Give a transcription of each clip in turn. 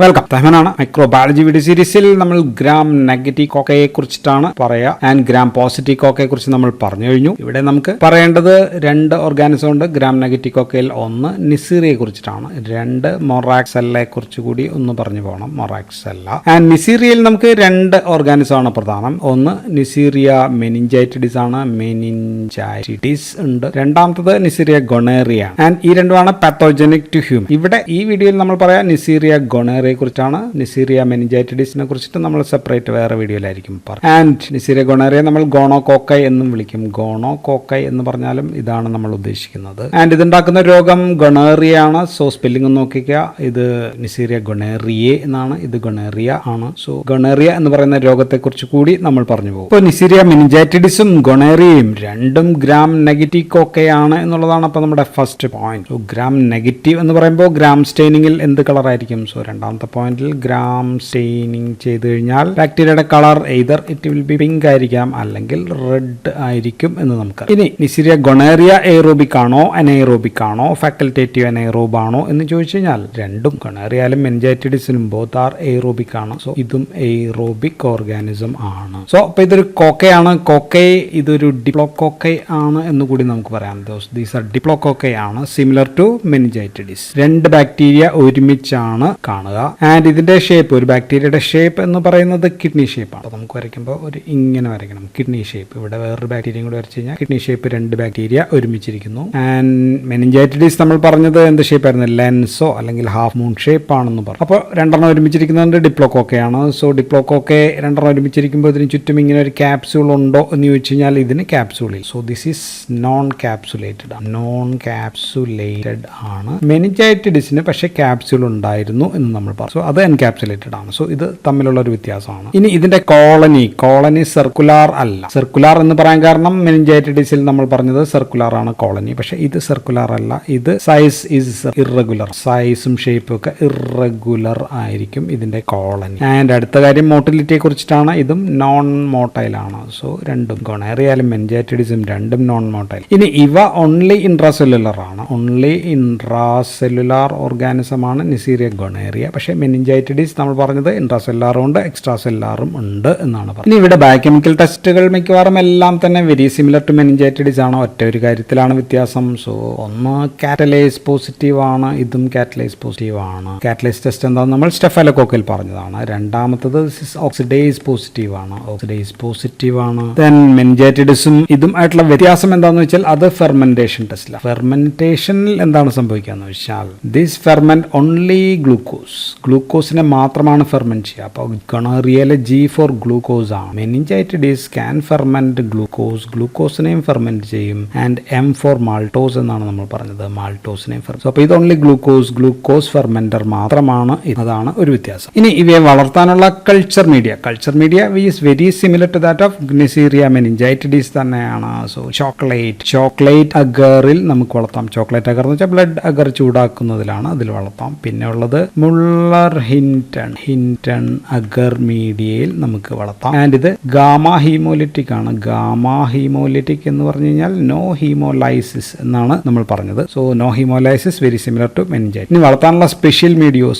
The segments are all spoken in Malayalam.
വെൽക്കം. തഹ്മനാണ്. മൈക്രോബയോളജി വീഡിയോ സീരീസിൽ നമ്മൾ ഗ്രാം നെഗറ്റീവ് കോക്കയെ കുറിച്ചിട്ടാണ് പറയാ ആൻഡ് ഗ്രാം പോസിറ്റീവ് കോക്കയെ കുറിച്ച് നമ്മൾ പറഞ്ഞു കഴിഞ്ഞു. ഇവിടെ നമുക്ക് പറയേണ്ടത് രണ്ട് ഓർഗാനിസം ഉണ്ട് ഗ്രാം നെഗറ്റീവ് കോക്കയിൽ. ഒന്ന് നിസീറിയെ കുറിച്ചിട്ടാണ്, രണ്ട് മൊറാക്സെല്ലയെ കുറിച്ച് കൂടി ഒന്ന് പറഞ്ഞു പോകണം. മൊറാക്സെല്ല ആൻഡ് നിസീറിയയിൽ നമുക്ക് രണ്ട് ഓർഗാനിസം ആണ് പ്രധാനം. ഒന്ന് നിസീറിയ മെനിഞ്ചൈറ്റിഡിസ് ആണ്, മെനിഞ്ചൈറ്റിഡിസ് ഉണ്ട്. രണ്ടാമത്തത് നിസീറിയ ഗൊണേറിയ ആൻഡ് ഈ രണ്ടുമാണ് പാത്തോജനിക് ടു ഹ്യൂമൻ. ഇവിടെ ഈ വീഡിയോയിൽ നമ്മൾ പറയാം നിസീറിയ ഗൊണേറിയ കുറിച്ചാണ്. നിസീറിയ മെനിഞ്ചൈറ്റിഡിസിനെ കുറിച്ചിട്ട് നമ്മൾ സെപ്പറേറ്റ് വേറെ വീഡിയോയിലായിരിക്കും പറയാം. ആൻഡ് നിസീറിയ ഗൊണേറിയ നമ്മൾ ഗോണോകോക്കൈ എന്നും വിളിക്കും. ഗോണോകോക്കൈ എന്ന് പറഞ്ഞാലും ഇതാണ് നമ്മൾ ഉദ്ദേശിക്കുന്നത്. ആൻഡ് ഇതുണ്ടാക്കുന്ന രോഗം ഗൊണേറിയ ആണ്. സോ സ്പെല്ലിംഗ് നോക്കിക്കുക. ഇത് നിസീറിയ ഗൊണേറിയെ എന്നാണ്, ഇത് ഗൊണേറിയ ആണ്. സോ ഗൊണേറിയ എന്ന് പറയുന്ന രോഗത്തെ കുറിച്ച് കൂടി നമ്മൾ പറഞ്ഞു പോകും. ഇപ്പോൾ നിസീറിയ മെനിഞ്ചൈറ്റിഡിസും ഗൊണേറിയയും രണ്ടും ഗ്രാം നെഗറ്റീവ് കോക്കയാണ് എന്നുള്ളതാണ് അപ്പോൾ നമ്മുടെ first point. So gram negative എന്ന് പറയുമ്പോൾ ഗ്രാം സ്റ്റെയിനിങ്ങിൽ എന്ത് കളറായിരിക്കും? സോ രണ്ടാമത്തെ പോയിന്റിൽ ഗ്രാം സ്റ്റെയിനിങ് ചെയ്ത് കഴിഞ്ഞാൽ ബാക്ടീരിയയുടെ colour either it will be pink ആയിരിക്കാം അല്ലെങ്കിൽ റെഡ് ആയിരിക്കും എന്ന് നമുക്ക്. ഇനി നിസീറിയ ഗൊണേറിയ എയറോബിക് ആണോ അനൈറോബിക് ആണോ ഫാക്കൽറ്റേറ്റീവ് അനൈറോബ് ആണോ എന്ന് ചോദിച്ചു കഴിഞ്ഞാൽ രണ്ടും ഗൊണേറിയയിലും മെനിഞ്ചൈറ്റിഡിസിനും ബോത്ത് ആർ എയറോബിക് ആണ്. സോ ഇതും എയറോബിക് ഓർഗാനിസം ആണ്. സോ അപ്പൊ ഇതൊരു കോക്കയാണ്. കോക്കൈ ഇതൊരു ഡിപ്ലോകോക്കൈ ആണ് എന്ന് കൂടി നമുക്ക് പറയാം. ദീസ് ആർ ഡിപ്ലോകോക്കൈ ആണ്, സിമിലർ ടു മെനിഞ്ചൈറ്റിഡിസ്. രണ്ട് ബാക്ടീരിയ ഒരുമിച്ചാണ് കാണുക. ആൻഡ് ഇതിന്റെ ഷേപ്പ്, ഒരു ബാക്ടീരിയയുടെ ഷേപ്പ് എന്ന് പറയുന്നത് കിഡ്നി ഷേപ്പാണ്. അപ്പോൾ നമുക്ക് വരയ്ക്കുമ്പോൾ ഒരു ഇങ്ങനെ വരയ്ക്കണം, കിഡ്നി ഷേപ്പ്. ഇവിടെ വേറൊരു ബാക്ടീരിയയും കൂടി വരച്ചു കഴിഞ്ഞാൽ കിഡ്നി ഷേപ്പ്. രണ്ട് ബാക്ടീരിയ ഒരുമിച്ചിരിക്കുന്നു. ആൻഡ് മെനിഞ്ചൈറ്റിഡിസ് നമ്മൾ പറഞ്ഞത് എന്ത് ഷേപ്പായിരുന്നു? ലെൻസോ അല്ലെങ്കിൽ ഹാഫ് മൂൺ ഷേപ്പ് ആണെന്ന് പറഞ്ഞു. അപ്പോൾ രണ്ടെണ്ണം ഒരുമിച്ചിരിക്കുന്നത് ഡിപ്ലോകോക്കയാണ്. സോ ഡിപ്ലോകോക്കെ രണ്ടെണ്ണം ഒരുമിച്ചിരിക്കുമ്പോൾ ഇതിന് ചുറ്റും ഇങ്ങനെ ഒരു ക്യാപ്സ്യൂൾ ഉണ്ടോ എന്ന് ചോദിച്ചു കഴിഞ്ഞാൽ ഇതിന് ക്യാപ്സ്യൂളിൽ. So this is non capsulated ആണ്. മെനിഞ്ചൈറ്റിഡിസിന് പക്ഷേ ക്യാപ്സ്യൂൾ ഉണ്ടായിരുന്നു എന്ന് നമ്മൾ പറഞ്ഞു. സോ അത് എൻകാപ്സുലേറ്റഡ് ആണ്. സോ ഇത് തമ്മിലുള്ള ഒരു വ്യത്യാസമാണ്. ഇനി ഇതിന്റെ കോളനി സർക്കുലാർ അല്ല. സർക്കുലാർ എന്ന് പറയാൻ കാരണം മെനിഞ്ചൈറ്റിഡിസിൽ നമ്മൾ പറഞ്ഞത് സർക്കുലാർ ആണ് കോളനി, പക്ഷെ ഇത് സർക്കുലാർ അല്ല. ഇത് സൈസ് ഈസ് ഇറഗുലർ. സൈസും ഷേപ്പും ഒക്കെ ഇറഗുലർ ആയിരിക്കും ഇതിന്റെ കോളനി. ആൻഡ് അടുത്ത കാര്യം മോട്ടിലിറ്റിയെ കുറിച്ചിട്ടാണ്. ഇതും നോൺ മോട്ടൈൽ ആണ്. സോ രണ്ടും ഗൊണേറിയയിലും മെനിഞ്ചൈറ്റിഡിസും രണ്ടും നോൺ മോട്ടൈൽ. ഇനി ഇവ ഓൺലി ഇൻട്രാസെല്ലുലർ ആണ്. ഓൺലി ഇൻട്രാസെല്ലുലാർ ഓർഗാനിസം ആണ് നിസീറിയ ഗൊണേറിയ. പക്ഷേ മെനിഞ്ചൈറ്റിഡിസ് നമ്മൾ പറഞ്ഞത് ഇൻട്രാസെല്ലാറും ഉണ്ട് എക്സ്ട്രാ സെല്ലാറും ഉണ്ട് എന്നാണ് പറഞ്ഞത്. ഇനി ഇവിടെ ബയോകെമിക്കൽ ടെസ്റ്റുകൾ മിക്കവാറും എല്ലാം തന്നെ വെരി സിമിലർ ടു മെനിഞ്ചൈറ്റിഡിസ് ആണ്. ഒറ്റ ഒരു കാര്യത്തിലാണ് വ്യത്യാസം. സോ ഒന്ന് കാറ്റലൈസ് പോസിറ്റീവ് ആണ്, ഇതും കാറ്റലൈസ് പോസിറ്റീവ് ആണ്. കാറ്റലൈസ് ടെസ്റ്റ് എന്താണെന്ന് നമ്മൾ സ്റ്റെഫലോകോക്കിൽ പറഞ്ഞതാണ്. രണ്ടാമത്തത് ഓക്സിഡൈസ് പോസിറ്റീവ് ആണ്. ദെൻ മെനിഞ്ചൈറ്റിഡിസും ഇതും ആയിട്ടുള്ള വ്യത്യാസം എന്താണെന്ന് വെച്ചാൽ അത് ഫെർമെന്റേഷൻ ടെസ്റ്റിലാണ്. ഫെർമെന്റേഷനിൽ എന്താണ് സംഭവിക്കുക വെച്ചാൽ ദിസ് ഫെർമെന്റ് ഓൺലി ഗ്ലൂക്കോസിനെ മാത്രമാണ് ഫെർമെന്റ് ചെയ്യുക. അപ്പോൾ ഗൊണേറിയയിലെ G ഫോർ ഗ്ലൂക്കോസ് ആണ്. മെനിഞ്ചൈറ്റിഡിസ് ക്യാൻ ഫെർമെന്റ് ഗ്ലൂക്കോസിനെയും ഫെർമെന്റ് ചെയ്യും. ആൻഡ് M ഫോർ മാൾട്ടോസ് എന്നാണ് നമ്മൾ പറഞ്ഞത്, മാൾട്ടോസിനെയും ഫെർമെന്റ്. അപ്പോൾ ഇത് ഓൺലി ഗ്ലൂക്കോസ് ഫെർമെന്റർ മാത്രമാണ്. അതാണ് ഒരു വ്യത്യാസം. ഇനി ഇവയെ വളർത്താനുള്ള culture media is very similar to that of Neisseria meningitidis തന്നെയാണ്. സോ ചോക്ലേറ്റ് അഗറിൽ നമുക്ക് വളർത്താം. ചോക്ലേറ്റ് അഗർ എന്ന് വെച്ചാൽ ബ്ലഡ് അഗർ ചൂടാക്കുന്നതിലാണ്, അതിൽ വളർത്താം. പിന്നെ ഉള്ളത് മുള്ളർ ഹിൻറ്റൺ അഗർ മീഡിയയിൽ നമുക്ക് വളർത്താം. ആൻഡ് ഇത് ഗാമാ ഹീമോലിറ്റിക് ആണ്. ഗാമാ ഹീമോലിറ്റിക് എന്ന് പറഞ്ഞു കഴിഞ്ഞാൽ നോ ഹീമോലൈസിസ് എന്നാണ് നമ്മൾ പറഞ്ഞത്. So no haemolysis very similar to meningitis. ഇനി വളർത്താനുള്ള സ്പെഷ്യൽ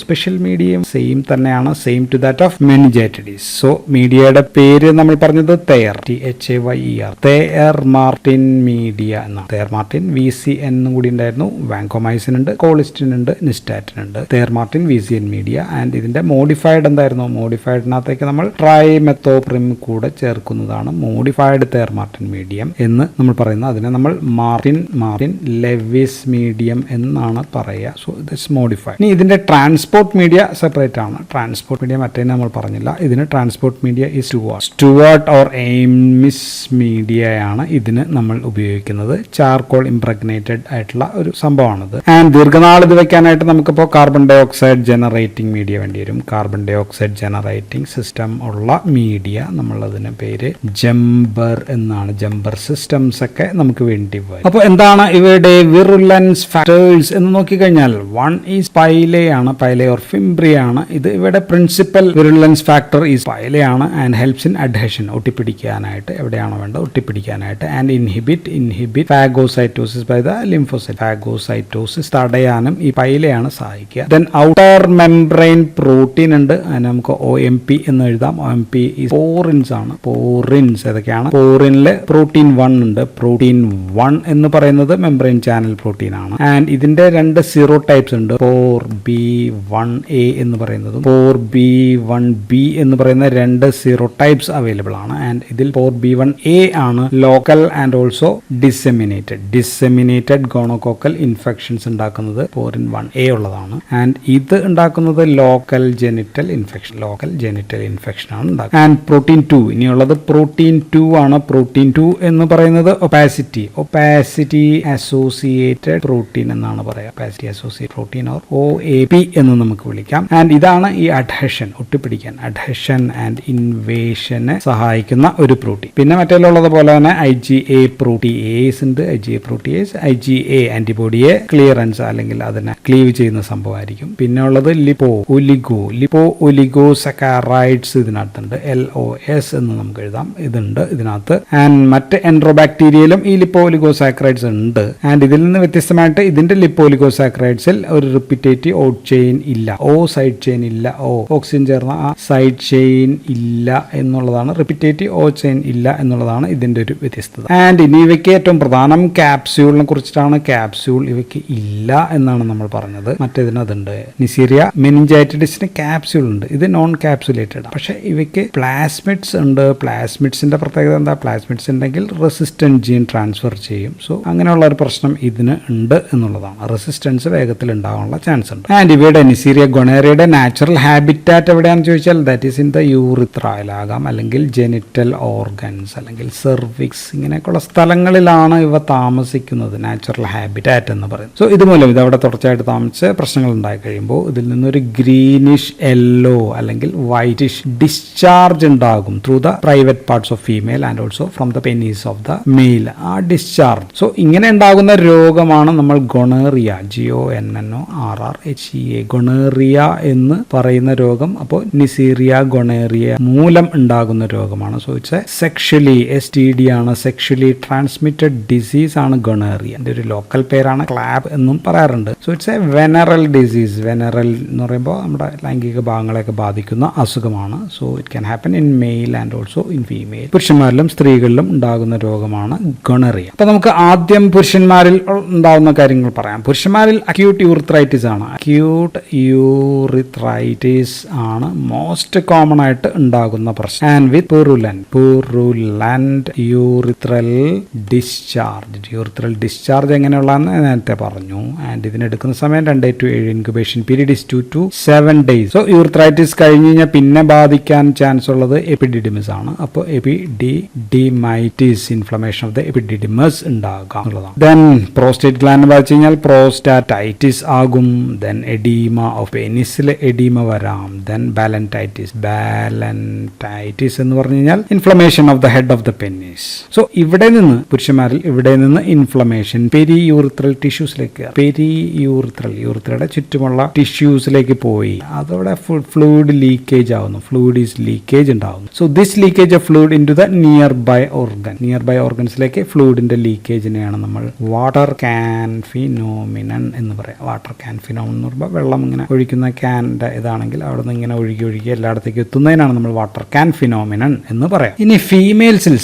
മീഡിയം സെയിം തന്നെയാണ്, same to that of meningitidis. So മീഡിയയുടെ പേര് നമ്മൾ പറഞ്ഞത് Thayer, THAYER, Thayer Martin media എന്നാണ്. തെയർ മാർട്ടിൻ VCN എന്നും കൂടി ഉണ്ടായിരുന്നു. വാങ്കോമൈസിൻ ഉണ്ട്, കോളിസ്റ്റിൻ ഉണ്ട്, നിസ്റ്റാറ്റിൻ ഉണ്ട്. Their Martin VCN media. And ഇതിന്റെ മോഡിഫൈഡ് എന്തായിരുന്നു? മോഡിഫൈഡിനകത്തേക്ക് നമ്മൾ ട്രൈമെത്തോപ്രിം കൂടെ ചേർക്കുന്നതാണ് മോഡിഫൈഡ് തെയർ മാർട്ടിൻ മീഡിയം എന്ന് നമ്മൾ പറയുന്നത്. അതിനെ നമ്മൾ മാർട്ടിൻ ലെവിസ് മീഡിയം എന്നാണ് പറയുക. So this modified. ഇനി ഇതിന്റെ ട്രാൻസ്പോർട്ട് മീഡിയ സെപ്പറേറ്റ് ആണ്. ട്രാൻസ്പോർട്ട് മീഡിയ മറ്റേ നമ്മൾ പറഞ്ഞില്ല. ഇതിന് ട്രാൻസ്പോർട്ട് മീഡിയ ഈ സ്റ്റുവാർട്ട് ഓർ എയിമിസ് മീഡിയയാണ് ഇതിന് നമ്മൾ ഉപയോഗിക്കുന്നത്. ചാർക്കോൾ ഇംപ്രഗ്നേറ്റഡ് ആയിട്ടുള്ള ഒരു സംഭവമാണിത്. ആൻഡ് ദീർഘനാൾ ഇത് വെക്കാനായിട്ട് നമുക്കിപ്പോൾ carbon dioxide generating media വേണ്ടി വരും. Carbon dioxide generating system ഉള്ള മീഡിയ, നമ്മളതിന് പേര് ജംബർ എന്നാണ്. ജംബർ സിസ്റ്റംസ് ഒക്കെ നമുക്ക് വേണ്ടി വരും. അപ്പോൾ എന്താണ് ഇവയുടെ വിറുലൻസ് ഫാക്ടേഴ്സ് എന്ന് നോക്കിക്കഴിഞ്ഞാൽ വൺ ഈസ് പൈലയാണ്, പൈലെ ഓർ ഫിംബ്രിയാണ്. ഇത് ഇവിടെ പ്രിൻസിപ്പൽ വിറുലൻസ് ഫാക്ടർ ഈസ് പൈലയാണ്. ആൻഡ് ഹെൽപ്സ് ഇൻ അഡ്ഹഷൻ, ഒട്ടിപ്പിടിക്കാനായിട്ട്, എവിടെയാണോ വേണ്ടത് ഒട്ടിപ്പിടിക്കാനായിട്ട്. And inhibit phagocytosis by the lymphocyte. Phagocytosis തടയാനും ഈ പൈലയാണ് സഹായിക്കുക. ദെൻ ഔട്ടർ മെംബ്രെയിൻ പ്രോട്ടീൻ ഉണ്ട്, അതിന് നമുക്ക് OMP എന്ന് എഴുതാം. OMP പോറിൻസ് ആണ്. പോറിൻസ് ഏതൊക്കെയാണ്? പോറിനില് പ്രോട്ടീൻ 1 ഉണ്ട്. പ്രോട്ടീൻ 1 എന്ന് പറയുന്നത് മെംബ്രെയിൻ ചാനൽ പ്രോട്ടീൻ ആണ്. ആൻഡ് ഇതിന്റെ 2 സീറോ ടൈപ്സ് ഉണ്ട്. 4B1A എന്ന് പറയുന്നതും 4B1B എന്ന് പറയുന്ന 2 സീറോ ടൈപ്സ് അവൈലബിൾ ആണ്. ആൻഡ് ഇതിൽ 4B1A ആണ് local and also disseminated ഗോണോകോക്കൽ infections ഉണ്ടാക്കുന്നത് 4B1A ഉള്ളതാണ്. ആൻഡ് ഇത് ഉണ്ടാക്കുന്നത് ലോക്കൽ ജെനിറ്റൽ ഇൻഫെക്ഷൻ ആണ് ഉണ്ടാക്കുന്നത്. ആൻഡ് പ്രോട്ടീൻ 2 ഇനിയുള്ളത് പ്രോട്ടീൻ 2 ആണ്. പ്രോട്ടീൻ 2 എന്ന് പറയുന്നത് ഒപ്പാസിറ്റി അസോസിയേറ്റഡ് പ്രോട്ടീൻ എന്നാണ് പറയാം. Opacity associated protein or OAP എന്ന് നമുക്ക് വിളിക്കാം. ആൻഡ് ഇതാണ് ഈ ഒട്ടിപ്പിടിക്കാൻ അഡ്ഹഷൻ ആൻഡ് ഇൻവേഷനെ സഹായിക്കുന്ന ഒരു പ്രോട്ടീൻ. പിന്നെ മറ്റേലുള്ളത് പോലെ തന്നെ IgA പ്രോട്ടിയേസ് ഉണ്ട്. IgA ആന്റിബോഡിയെ ക്ലിയറൻസ് അല്ലെങ്കിൽ അതിനെ ക്ലീവ് ചെയ്യുന്ന സംഭവമായിരിക്കും. പിന്നെ ഉള്ളത് ലിപ്പോ ഒലിഗോസക്കാറൈഡ്സ് ഇതിനകത്തുണ്ട്. LOS എന്ന് നമുക്ക് എഴുതാം. ഇതുണ്ട് ഇതിനകത്ത്. ആൻഡ് മറ്റ് എൻട്രോബാക്ടീരിയയിലും ഈ ലിപ്പോ ഒലിഗോസാക്കറൈഡ്സ് ഉണ്ട്. ആൻഡ് ഇതിൽ നിന്ന് വ്യത്യസ്തമായിട്ട് ഇതിന്റെ ലിപ്പോ ഒലിഗോസാക്കറൈഡ്സിൽ ഒരു റിപ്പീറ്റേറ്റീവ് ഔട്ട് ചെയിൻ ഇല്ല. സൈഡ് ചെയിൻ ഇല്ല. ഓക്സിജൻ ചേർന്ന ആ സൈഡ് ചെയിൻ ഇല്ല എന്നുള്ളതാണ്. റിപ്പീറ്റേറ്റീവ് ചെയിൻ ഇല്ല എന്നുള്ളതാണ് ഇതിന്റെ ഒരു വ്യത്യസ്തത. ആൻഡ് ഇനി ഇവയ്ക്ക് ഏറ്റവും പ്രധാനം ക്യാപ്സ്യൂളിനെ കുറിച്ചിട്ടാണ്. ക്യാപ്സ്യൂൾ ഇവയ്ക്ക് ഇല്ല എന്നാണ് നമ്മൾ പറഞ്ഞത്. മറ്റേതിന് അതുണ്ട്. നിസീരിയ മെനിഞ്ചൈറ്റിസിന് ക്യാപ്സ്യൂൾ ഉണ്ട്. ഇത് നോൺ ക്യാപ്സുലേറ്റഡ് ആണ്. പക്ഷെ ഇവയ്ക്ക് പ്ലാസ്മിഡ്സ് ഉണ്ട്. പ്ലാസ്മിഡ്സിന്റെ പ്രത്യേകത എന്താ? പ്ലാസ്മിഡ്സ് ഉണ്ടെങ്കിൽ റെസിസ്റ്റന്റ് ജീൻ ട്രാൻസ്ഫർ ചെയ്യും. സോ അങ്ങനെയുള്ള ഒരു പ്രശ്നം ഇതിന് ഉണ്ട് എന്നുള്ളതാണ്. റെസിസ്റ്റൻസ് വേഗത്തിൽ ഉണ്ടാകാനുള്ള ചാൻസ് ഉണ്ട്. ആൻഡ് ഇവയുടെ നിസീരിയ ഗൊണേറിയയുടെ നാച്ചുറൽ ഹാബിറ്റാറ്റ് എവിടെയാണെന്ന് ചോദിച്ചാൽ ദാറ്റ് ഈസ് ഇൻ ദ യൂറിത്രയിലാകാം, അല്ലെങ്കിൽ ജെനിറ്റൽ ഓർഗൻസ്, അല്ലെങ്കിൽ സെർവിക്സ്, ഇങ്ങനെയൊക്കെയുള്ള സ്ഥലങ്ങളിലാണ് ഇവ താമസിക്കുന്നത്. നാച്ചുറൽ ഹാബിറ്റാറ്റ് എന്ന് പറയും. സോ ഇതുമൂലം ഇത് അവിടെ തുടർച്ചയായിട്ട് താമസിച്ച് പ്രശ്നങ്ങൾ ഉണ്ടായി കഴിയുമ്പോൾ ഇതിൽ നിന്നൊരു ഗ്രീനിഷ് യെല്ലോ അല്ലെങ്കിൽ വൈറ്റിഷ് ഡിസ്ചാർജ് ഉണ്ടാകും through the private parts of female and also from the penis of the male. ആ ഡിസ്ചാർജ്. സോ ഇങ്ങനെ ഉണ്ടാകുന്ന രോഗമാണ് നമ്മൾ ഗൊണേറിയ, GONNORRHEA ഗൊണേറിയ എന്ന് പറയുന്ന രോഗം. അപ്പോൾ നിസീരിയ ഗൊണേറിയ മൂലം ഉണ്ടാകുന്ന രോഗമാണ്. സോ ഇറ്റ്സ് സെക്ഷലി STD ആണ്. സെക്ഷലി ട്രാൻസ്മിറ്റഡ് ഡിസീസ് ആണ് ഗൊണേറിയ. ഇതിന്റെ ഒരു ലോക്കൽ പേരാണ് ക്ലാബ് എന്നും പറയാറുണ്ട്. So it's a venereal disease. Venereal എന്ന് പറയുമ്പോൾ നമ്മുടെ ലൈംഗിക ഭാഗങ്ങളെയൊക്കെ ബാധിക്കുന്ന അസുഖമാണ്. So it can happen in male and also in female. പുരുഷന്മാരിലും സ്ത്രീകളിലും ഉണ്ടാകുന്ന രോഗമാണ് ഗൊണേറിയ. അപ്പൊ നമുക്ക് ആദ്യം പുരുഷന്മാരിൽ ഉണ്ടാകുന്ന കാര്യങ്ങൾ പറയാം. പുരുഷന്മാരിൽ അക്യൂട്ട് യൂറിത്രൈറ്റിസ് ആണ്. അക്യൂട്ട് യൂറിത്രൈറ്റിസ് ആണ് മോസ്റ്റ് കോമൺ ആയിട്ട് ഉണ്ടാകുന്ന പ്രശ്നം. ആൻഡ് വിത്ത് പുറുലന്റ് യൂറിത്രൽ ഡിസ്ചാർജ് എങ്ങനെയുള്ളതെന്ന് നേരത്തെ പറഞ്ഞു. ആൻഡ് ഇതിനെടുക്കുന്ന സമയം 2 to 7 incubation period is 2 to 7 days. So urethritis കഴിഞ്ഞ് കഴിഞ്ഞാൽ പിന്നെ ബാധിക്കാൻ ചാൻസ് ഉള്ളത് എപ്പിഡിഡിമിസ് ആണ്. അപ്പോൾ എപ്പിഡിഡിമൈറ്റിസ്, ഇൻഫ്ലമേഷൻ ഓഫ് ദ എപ്പിഡിഡിമസ് ഉണ്ടാകാം എന്നുള്ളതാണ്. ദെൻ പ്രോസ്റ്റേറ്റ് ഗ്ലാൻഡ് ബാധിച്ചു കഴിഞ്ഞാൽ പ്രോസ്റ്റാറ്റൈറ്റിസ് ആകും. ദെൻ എഡീമ ഓഫ് പെനിസിൽ എഡീമ വരാം. ദെൻ ബാലന്റൈറ്റിസ് എന്ന് പറഞ്ഞു കഴിഞ്ഞാൽ inflammation of the head of the penis. So പുരുഷന്മാരിൽ ഇവിടെ നിന്ന് ഇൻഫ്ലമേഷൻ പെരിയൂറിത്രൽ ടിഷ്യൂസിലേക്ക്, യൂറിത്രയുടെ ചുറ്റുമുള്ള ടിഷ്യൂസിലേക്ക് പോയി അതവിടെ ഫ്ലൂയിഡ് ലീക്കേജ് ആവുന്നു. ഫ്ലൂയിഡ് ഈസ് ലീക്കേജ് ഉണ്ടാവുന്നു. So this leakage of fluid into the nearby ഓർഗൻസിലേക്ക് ഫ്ലൂയിഡിന്റെ ലീക്കേജിനെയാണ് നമ്മൾ വാട്ടർ ക്യാൻ ഫിനോമിനൻ എന്ന് പറയാം. വാട്ടർ ക്യാൻ ഫിനോമിനൻ എന്ന് പറയുമ്പോൾ വെള്ളം ഇങ്ങനെ ഒഴിക്കുന്ന ക്യാൻ്റെ ഇതാണെങ്കിൽ അവിടെ നിന്ന് ഇങ്ങനെ ഒഴുകി എല്ലായിടത്തേക്ക് എത്തുന്നതിനാണ് നമ്മൾ വാട്ടർ ക്യാൻ ഫിനോമിനൻ എന്ന് പറയാം. ഇനി ഫീമെയിൽസിൽ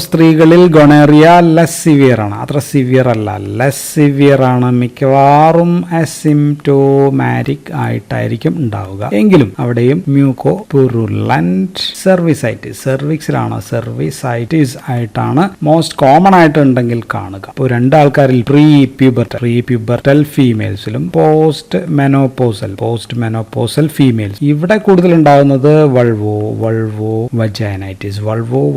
സ്ത്രീകളിൽ ഗൊണേറിയ ലെസ് സിവിയർ ആണ്. അത്ര സിവിയർ അല്ല, ലെസ് സിവിയർ ആണ്. മിക്കവാറും അസിംപ്റ്റോമാറ്റിക് ആയിട്ടായിരിക്കും ഉണ്ടാവുക. എങ്കിലും അവിടെയും മ്യൂക്കോപുറുലന്റ് സെർവിക്സിസ് ആയിട്ടാണ് മോസ്റ്റ് കോമൺ ആയിട്ട് ഉണ്ടെങ്കിൽ കാണുക. ഇപ്പോൾ 2 ആൾക്കാരിൽ പ്രീ പ്യൂബർട്ടൽ ഫീമെയിൽസിലും പോസ്റ്റ് മെനോപോസൽ ഫീമെയിൽസ് ഇവിടെ കൂടുതൽ ഉണ്ടാകുന്നത് വൾവോ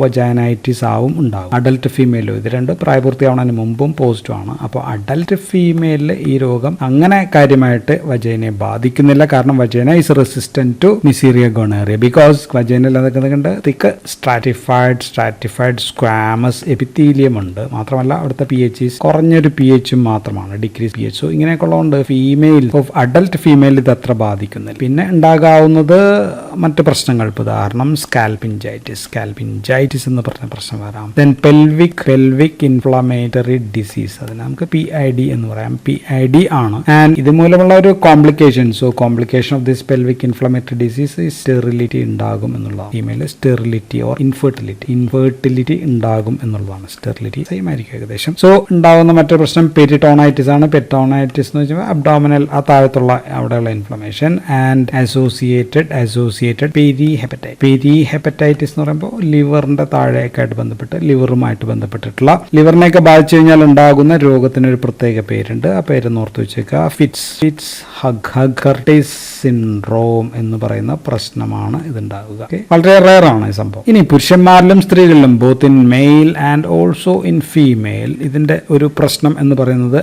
വജൈനൈറ്റിസ് ആവും ഉണ്ടാകും. അഡൽട്ട് ഫീമെയിലും ഇത് 2 പ്രായപൂർത്തിയാവുന്നതിന് മുമ്പും പോസ്റ്റും ആണ്. അപ്പോൾ അഡൽട്ട് ഫീമെയിലിൽ ഈ രോഗം അങ്ങനെ കാര്യമായിട്ട് വജൈനയെ ബാധിക്കുന്നില്ല. കാരണം vagina is resistant to Neisseria gonorrhoea because വജൈനയിൽ അതൊക്കെ തിക്ക് സ്ട്രാറ്റിഫൈഡ് സ്ക്വാമസ് എപ്പിത്തീലിയം ഉണ്ട്. മാത്രമല്ല അവിടുത്തെ pH കുറഞ്ഞൊരു pH മാത്രമാണ്, ഡിക്രീസ് pH. സോ ഇങ്ങനെയൊക്കെ ഉള്ളതുകൊണ്ട് ഫീമെയിൽ ഓഫ് അഡൽട്ട് ഫീമെയിൽ ഇത് അത്ര ബാധിക്കുന്നില്ല. പിന്നെ ഉണ്ടാകാവുന്നത് മറ്റ് പ്രശ്നങ്ങൾ, ഉദാഹരണം സ്കാൽപിഞ്ചൈറ്റിസ് എന്ന് പറഞ്ഞ പ്രശ്നം വരാം. ദെൻ പെൽവിക് ഇൻഫ്ലമേറ്ററി ഡിസീസ്, അതിന് നമുക്ക് PID എന്ന് പറയാം. PID ആണ്. ആൻഡ് ഇത് മൂലമുള്ള ഒരു complication. So complication of this pelvic inflammatory disease sterility ഉണ്ടാകും എന്നുള്ളതാണ്. ഫീമെയിൽ സ്റ്റെറിലിറ്റി ഓർ ഇൻഫെർട്ടിലിറ്റി ഉണ്ടാകും എന്നുള്ളതാണ്. സ്റ്റെറിലിറ്റി സെയിം ആയിരിക്കും ഏകദേശം. സോ ഉണ്ടാകുന്ന മറ്റൊരു പ്രശ്നം പെരിറ്റോണൈറ്റിസ് ആണ്. പെരിറ്റോണൈറ്റിസ് എന്ന് വെച്ചാൽ അബ്ഡോമിനൽ ആ താഴത്തുള്ള അവിടെയുള്ള ഇൻഫ്ലമേഷൻ ആൻഡ് അസോസിയേറ്റഡ് പെരിഹെപ്പറ്റൈറ്റിസ് എന്ന് പറയുമ്പോൾ ലിവറിന്റെ താഴേക്കായിട്ട് ബന്ധപ്പെട്ട് ലിവറുമായിട്ട് ബന്ധപ്പെട്ടിട്ടുള്ള ലിവറിനെയൊക്കെ ബാധിച്ചു കഴിഞ്ഞാൽ ഉണ്ടാകുന്ന രോഗത്തിന് ഒരു പ്രത്യേക പേരുണ്ട്. ആ പേര് ഓർത്ത് വെച്ചേക്കുക. ഫിറ്റ്സ് ഹഗ്ഹർട്ടീസ് സിൻഡ്രോം എന്ന് പറയുന്ന പ്രശ്നമാണ് ഇതുണ്ടാവുക. വളരെ റെയർ ആണ് ഈ സംഭവം. ഇനി പുരുഷന്മാരിലും സ്ത്രീകളിലും both in male and also in female ഇതിന്റെ ഒരു പ്രശ്നം എന്ന് പറയുന്നത്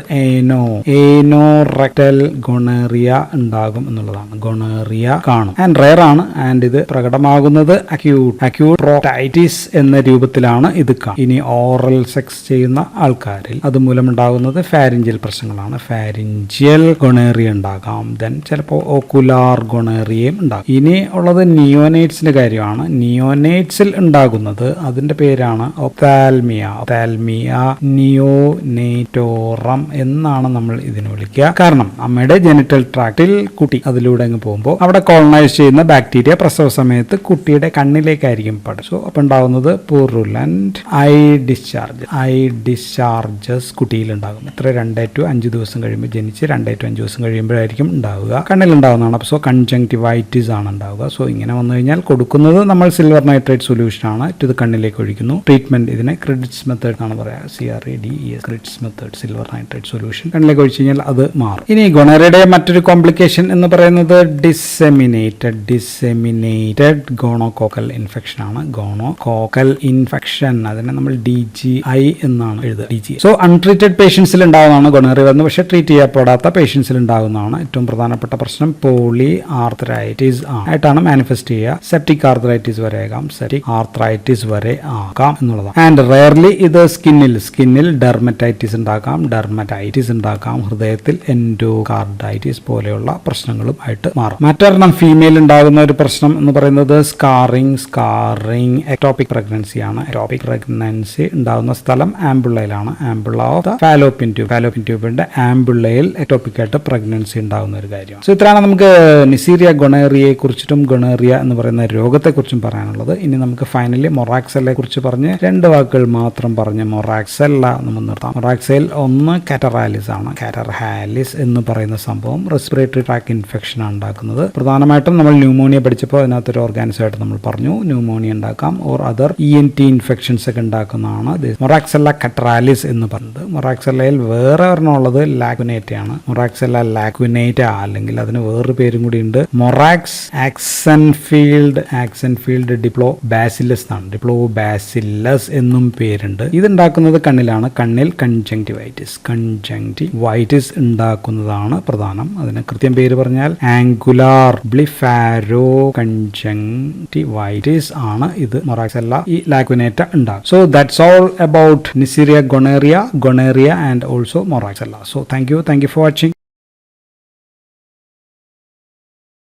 ഏനോറെക്ടൽ ഗൊണേറിയ ഉണ്ടാകും എന്നുള്ളതാണ്. ഗൊണേറിയ കാണും ആൻഡ് റെയർ ആണ്. ആൻഡ് ഇത് പ്രകടമാകുന്നത് അക്യൂട്ട് പ്രോക്ടൈറ്റിസ് എന്ന രൂപത്തിലാണ് ഇത് കാണും. ഇനി ഓറൽ സെക്സ് ചെയ്യുന്ന ആൾക്കാരിൽ അതുമൂലം ഉണ്ടാകുന്നത് ഫാരിഞ്ചൽ പ്രശ്നങ്ങളാണ്. ഫാരിഞ്ചൽ ഗൊണേറിയ ഉണ്ടാകാം. ദെൻ ചിലപ്പോൾ ഓക്കുലാർ ഗൊണേറിയയും ഉണ്ടാകും. ഇനി ഉള്ളത് നിയോനേറ്റ്സിന്റെ കാര്യമാണ്. നിയോനേറ്റ്സിൽ ഉണ്ടാകുന്നത് അതിന്റെ പേരാണ് ഒപ്താൽമിയ നിയോനേറ്റോറം എന്നാണ് നമ്മൾ ഇതിനെ വിളിക്കുക. കാരണം അമ്മയുടെ ജെനിറ്റൽ ട്രാക്റ്റിൽ കുട്ടി അതിലൂടെ അങ്ങ് പോകുമ്പോൾ അവിടെ കോളനൈസ് ചെയ്യുന്ന ബാക്ടീരിയ പ്രസവ സമയത്ത് കുട്ടിയുടെ കണ്ണിലേക്കായിരിക്കും പടും. സോ അപ്പൊ ഉണ്ടാകുന്നത് പൂറുലന്റ് ഐ ഡിസ്ചാർജസ് കുട്ടിയിൽ ഉണ്ടാകും. ഇത്ര 2 to 5 ദിവസം കഴിയുമ്പോൾ ജനിച്ച് 2 to 5 ദിവസം കഴിയുമ്പോഴായിരിക്കും ഉണ്ടാവുക. കണ്ണിൽ ഉണ്ടാകുന്നതാണ്. സോ കൺജങ്ക്റ്റിവൈറ്റിസ് ആണ് ഉണ്ടാവുക. സോ ഇങ്ങനെ വന്നു കഴിഞ്ഞാൽ കൊടുക്കുന്നത് നമ്മൾ സിൽവർ നൈട്രേറ്റ് സൊല്യൂഷൻ ആണ്. ഇത് കണ്ണിലേക്ക് ഒഴിക്കുന്നു. ട്രീറ്റ്മെന്റ് ഇതിനെ ക്രിഡിറ്റ്സ് മെത്തേഡ് ആണ് പറയുക. CREDES Crede's method silver nitrate solution കണ്ണിലേക്ക് ഒഴിച്ചു കഴിഞ്ഞാൽ അത് മാറും. ഇനി ഗൊണേറിയയുടെ മറ്റൊരു കോംപ്ലിക്കേഷൻ എന്ന് പറയുന്നത് ഡിസെമിനേറ്റഡ് ഗോണോകോക്കൽ ഇൻഫെക്ഷൻ ആണ്. ഗോണോകോക്കൽ ഇൻഫെക്ഷൻ അതിനെ നമ്മൾ DGI എന്നാണ് എഴുതുക. സോ അൺട്രീറ്റഡ് പേഷ്യൻസിൽ ഉണ്ടാകുന്നതാണ് ഗൊണേറിയ വരുന്നത്. പക്ഷേ ട്രീറ്റ് ചെയ്യപ്പെടാത്ത പേഷ്യൻസിൽ ഉണ്ടാകുന്നതാണ്. ഏറ്റവും പ്രധാനപ്പെട്ട പ്രശ്നം പോളി ആർത്രൈറ്റിസ് ആയിട്ടാണ് മാനിഫെസ്റ്റ് ചെയ്യുക. സെപ്റ്റിക് ആർത്രൈറ്റിസ് വരെ ആകാം. സെപ്റ്റിക് ആർത്രൈറ്റിസ് വരെ ആകാം എന്നുള്ളതാണ്. ആൻഡ് റെയർലി ഇത് സ്കിന്നിൽ ഡെർമറ്റൈറ്റിസ് ഉണ്ടാക്കാം. ഹൃദയത്തിൽ എൻഡോകാർഡൈറ്റിസ് പോലെയുള്ള പ്രശ്നങ്ങളും ആയിട്ട് മാറും. മറ്റൊരെണ്ണം ഫീമെയിൽ ഉണ്ടാകുന്ന ഒരു പ്രശ്നം എന്ന് പറയുന്നത് സ്കാറിംഗ് എക്ടോപിക് പ്രഗ്നൻസി ആണ്. എക്ടോപിക് പ്രഗ്നൻസി ഉണ്ടാകുന്ന സ്ഥലം ആംബുള്ളയിലാണ്. ആംബുള്ള ഓഫ് ദ ഫാലോപ്പിൻ ട്യൂബിന്റെ ആംബുള്ളയിൽ എക്ടോപിക് ആയിട്ട് പ്രഗ്നൻസി ഉണ്ടാകുന്ന ഒരു കാര്യമാണ്. സോ ഇത്രയാണ് നമുക്ക് നിസീരിയ ഗൊണേറിയയെ കുറിച്ചിട്ടും ഗൊണേറിയ എന്ന് പറയുന്ന രോഗത്തെക്കുറിച്ചും പറയാനുള്ളത്. ഇനി നമുക്ക് ഫൈനലി മൊറാക്സെല്ലെ കുറിച്ച് പറഞ്ഞ് 2 വാക്കുകൾ മാത്രം പറഞ്ഞ് മൊറാക്സെല്ല നമ്മൾ നിർത്താം. മൊറാക്സെൽ ഒന്ന് കാറ്ററാലിസ് ആണ്. കാറ്റർഹാലിസ് എന്ന് പറയുന്ന സംഭവം റെസ്പിറേറ്ററി ട്രാക്ക് ഇൻഫെക്ഷൻ ആണ് ഉണ്ടാക്കുന്നത്. പ്രധാനമായിട്ടും നമ്മൾ ന്യൂമോണിയ പഠിച്ചപ്പോൾ അതിനകത്തൊരു ഓർഗാനിസം ആയിട്ട് നമ്മൾ പറഞ്ഞു ന്യൂമോണിയ ഉണ്ടാക്കാം ഓർ അതർ ENT ഇൻഫെക്ഷൻസ് ഒക്കെ ഉണ്ടാക്കുന്നതാണ് മൊറാക്സെല്ല കാറ്ററാലിസ് എന്ന് പറയുന്നത്. മൊറാക്സെല്ലയിൽ വേറെ ഒരെണ്ണം ഉള്ളത് ലാക്വിനേറ്റ ആണ്. മൊറാക്സെല്ല ലാക്വിനേറ്റ അല്ലെങ്കിൽ അതിന് വേറൊരു പേരും കൂടി ഉണ്ട്. മൊറാക്സ് ആക്സൻഫീൽഡ് ഡിപ്ലോബാസിലസ് ആണ്. ഡിപ്ലോബാസിലസ് എന്നും പേരുണ്ട്. ഇതുണ്ടാക്കുന്നത് കണ്ണിലാണ്. കണ്ണിൽ കൺജങ്ക്റ്റിവൈറ്റിസ് ഉണ്ടാക്കുന്നതാണ് പ്രധാനം. അതിന് കൃത്യം പേര് പറഞ്ഞാൽ ആംഗുലാർ ബ്ലിഫാരോ കൺജങ്ക്റ്റിവൈറ്റിസ് ആണ് ഇത് മൊറാക്സെല്ല ഈ ലാക്വിനേറ്റ ഉണ്ടാകും. So that's all about Neisseria gonorrhoea and also Moraxella. So thank you for watching.